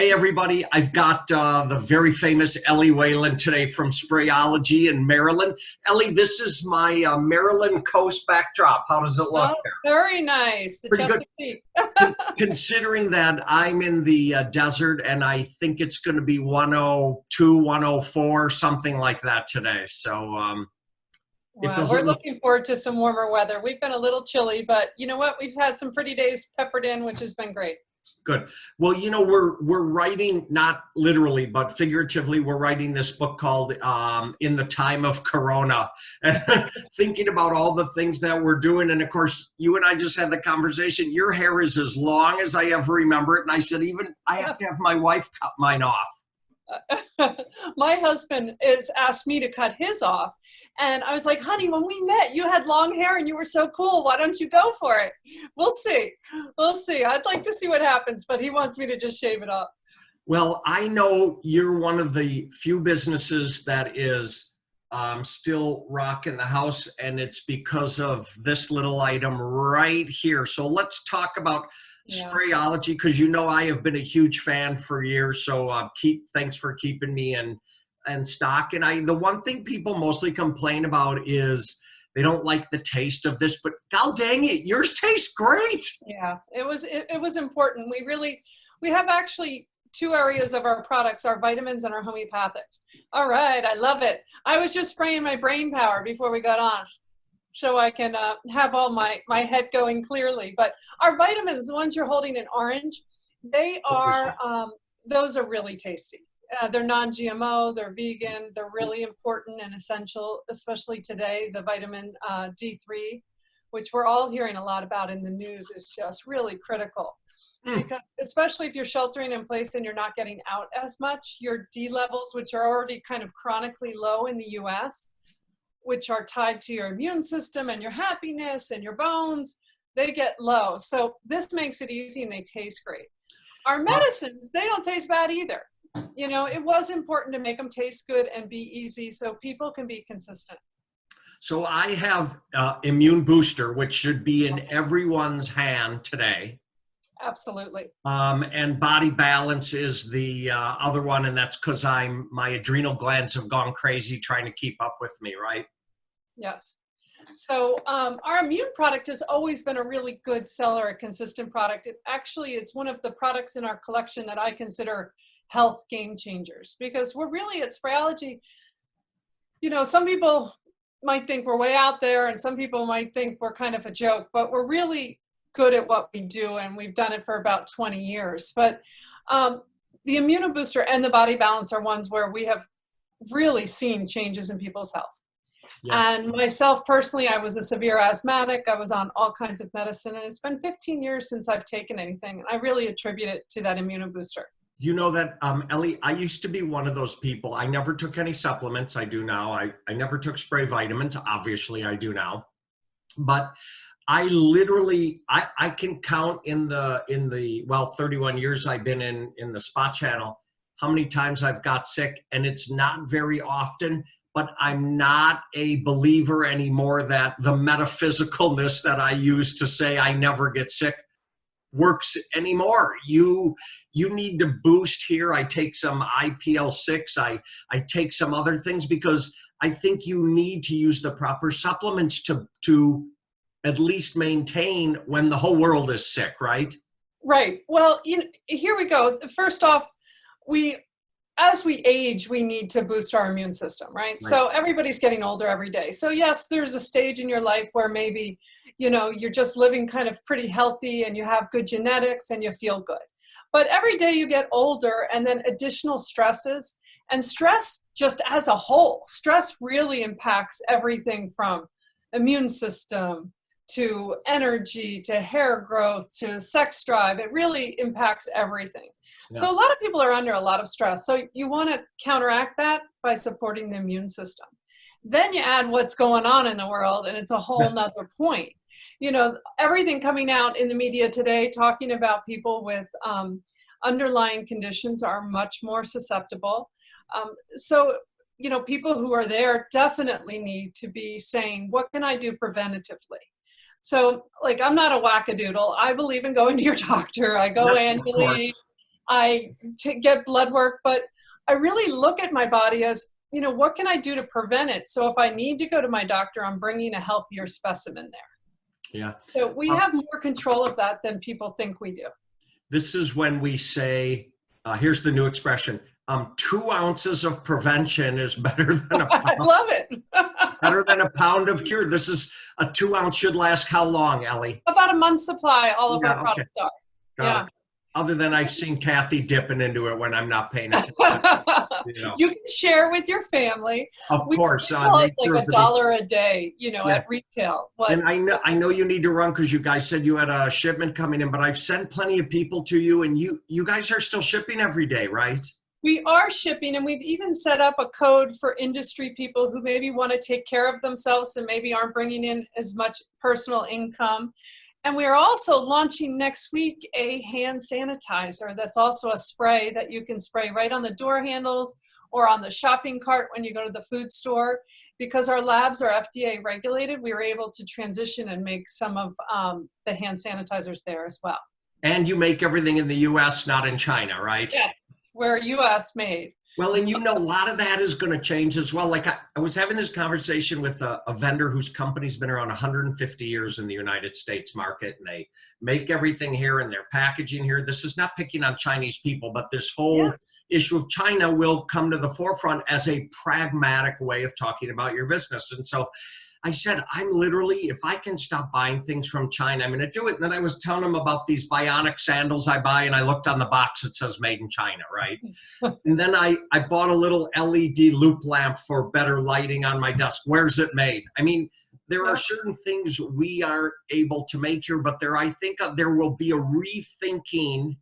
Hey everybody, I've got the very famous Ellie Whelan today from Sprayology in Maryland. Ellie, this is my Maryland coast backdrop. How does it look Oh, there? very nice. The Pretty good. Chesapeake. Considering that I'm in the desert and I think it's going to be 102, 104, something like that today. So it Wow, we're doesn't look looking forward to some warmer weather. We've been a little chilly, but you know what? We've had some pretty days peppered in, which has been great. good. Well, we're writing, not literally, but figuratively, we're writing this book called In the Time of Corona, and thinking about all the things that we're doing. And of course, you and I just had the conversation. Your hair is as long as I ever remember it. And I said, even I have to have my wife cut mine off. My husband has asked me to cut his off. And I was like, honey, when we met, you had long hair and you were so cool. Why don't you go for it? We'll see. We'll see. I'd like to see what happens, but he wants me to just shave it off. Well, I know you're one of the few businesses that is still rocking the house, and it's because of this little item right here. So let's talk about Yeah. Sprayology, because I have been a huge fan for years. So thanks for keeping me in stock. And the one thing people mostly complain about is they don't like the taste of this, but god dang it, yours tastes great. Yeah, it was important. We have actually two areas of our products, our vitamins and our homeopathics. All right, I love it. I was just spraying my brain power before we got on, so I can have all my head going clearly. But our vitamins, the ones you're holding in orange, those are really tasty. They're non-GMO, they're vegan, they're really important and essential, especially today. The vitamin D3, which we're all hearing a lot about in the news, is just really critical. Because especially if you're sheltering in place and you're not getting out as much, your D levels, which are already kind of chronically low in the US, which are tied to your immune system and your happiness and your bones, they get low. So this makes it easy and they taste great. Our medicines, they don't taste bad either. It was important to make them taste good and be easy so people can be consistent. So I have Immune Booster, which should be in everyone's hand today. Absolutely. And Body Balance is the other one, and that's because my adrenal glands have gone crazy trying to keep up with me, right? Yes. So our immune product has always been a really good seller, a consistent product. It's one of the products in our collection that I consider health game changers, because we're really at Sprayology. Some people might think we're way out there and some people might think we're kind of a joke, but we're really good at what we do, and we've done it for about 20 years. But the Immunobooster and the Body Balance are ones where we have really seen changes in people's health. Yes. And myself personally, I was a severe asthmatic. I was on all kinds of medicine, and it's been 15 years since I've taken anything. And I really attribute it to that Immunobooster. You know that, Ellie, I used to be one of those people. I never took any supplements. I do now. I never took spray vitamins. Obviously, I do now. But I literally, I can count in the 31 years I've been in the Spa channel, how many times I've got sick, and it's not very often, but I'm not a believer anymore that the metaphysicalness that I used to say I never get sick works anymore. You need to boost here. I take some IPL6. I take some other things because I think you need to use the proper supplements to at least maintain when the whole world is sick, right? Right. Well, here we go. First off, as we age, we need to boost our immune system, right? So everybody's getting older every day. So yes, there's a stage in your life where maybe, you're just living kind of pretty healthy and you have good genetics and you feel good. But every day you get older, and then additional stresses, and stress just as a whole, stress really impacts everything from immune system to energy, to hair growth, to sex drive. It really impacts everything. Yeah. So a lot of people are under a lot of stress. So you want to counteract that by supporting the immune system. Then you add what's going on in the world, and it's a whole nother point. Everything coming out in the media today talking about people with underlying conditions are much more susceptible. So people who are there definitely need to be saying, what can I do preventatively? So, I'm not a wackadoodle. I believe in going to your doctor. I go annually. I get blood work, but I really look at my body as, you know, what can I do to prevent it? So if I need to go to my doctor, I'm bringing a healthier specimen there. Yeah. So we have more control of that than people think we do. This is when we say, here's the new expression, 2 ounces of prevention is better than a I pound, love it. better than a pound of cure. This is a 2 ounce should last how long, Ellie? About a month's supply, all of our Yeah, okay. products are. Got Yeah. it. Other than I've seen Kathy dipping into it when I'm not paying attention. You know. You can share with your family. Of We course. call it nature like of the beast. $1 a day, you know, Yeah. at retail. What, And I know you need to run because you guys said you had a shipment coming in, but I've sent plenty of people to you, and you guys are still shipping every day, right? we are shipping, and we've even set up a code for industry people who maybe want to take care of themselves and maybe aren't bringing in as much personal income. And we are also launching next week a hand sanitizer that's also a spray that you can spray right on the door handles or on the shopping cart when you go to the food store. Because our labs are FDA regulated, we were able to transition and make some of the hand sanitizers there as well. And you make everything in the U.S., not in China, right? Yes, we're US made. Well, and you know, a lot of that is going to change as well. Like I was having this conversation with a vendor whose company's been around 150 years in the United States market, and they make everything here and they're packaging here. This is not picking on Chinese people, but this whole issue of China will come to the forefront as a pragmatic way of talking about your business. And so I said, I'm literally, if I can stop buying things from China, I'm going to do it. And then I was telling them about these bionic sandals I buy, and I looked on the box, it says made in China, right? And then I bought a little LED loop lamp for better lighting on my desk. Where's it made? I mean, there are certain things we are able to make here, but I think there will be a rethinking.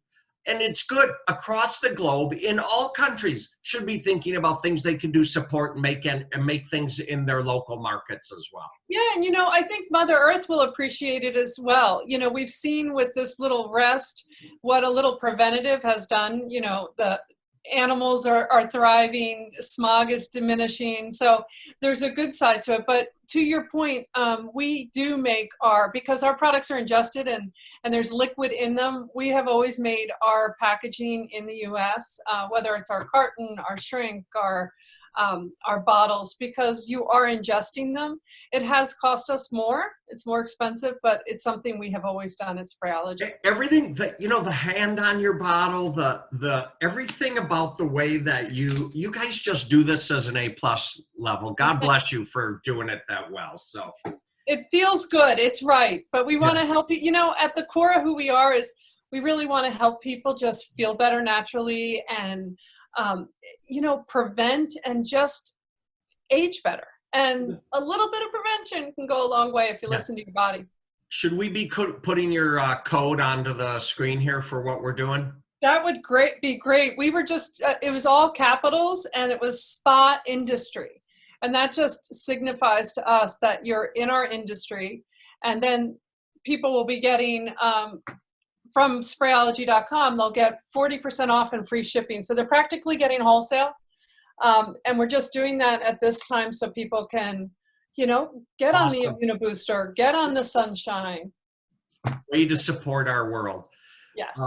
And it's good across the globe, in all countries, should be thinking about things they can do, support, and make things in their local markets as well. Yeah, and you know, I think Mother Earth will appreciate it as well. You know, we've seen with this little rest what a little preventative has done. You know, the animals are thriving, smog is diminishing. So there's a good side to it. But to your point, we do make because our products are ingested and there's liquid in them, we have always made our packaging in the US, whether it's our carton, our shrink, our bottles, because you are ingesting them. It has cost us more. It's more expensive, but it's something we have always done at Sprayology. Everything that, you know, the hand on your bottle, the everything about the way that you guys just do this as an A+ level. God bless you for doing it that well. So it feels good. It's right. But we want to help you. You know, at the core of who we are is we really want to help people just feel better naturally and you know, prevent and just age better. And a little bit of prevention can go a long way if you listen to your body. Should we be putting your code onto the screen here for what we're doing? That would be great. We were just, it was all capitals and it was SPA industry. And that just signifies to us that you're in our industry. And then people will be getting, from Sprayology.com, they'll get 40% off and free shipping. So they're practically getting wholesale. And we're just doing that at this time so people can, you know, get on the immunobooster, get on the sunshine. Way to support our world. Yes.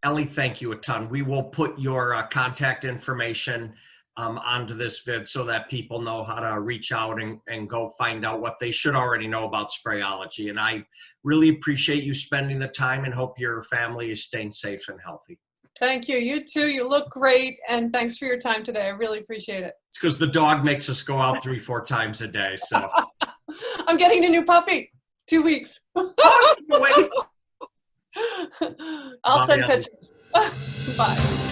Ellie, thank you a ton. We will put your contact information onto this vid so that people know how to reach out and go find out what they should already know about Sprayology. And I really appreciate you spending the time and hope your family is staying safe and healthy. Thank you. You too. You look great. And thanks for your time today. I really appreciate it. It's because the dog makes us go out 3-4 times a day. So I'm getting a new puppy. 2 weeks. Oh, wait. I'll send pictures. Bye.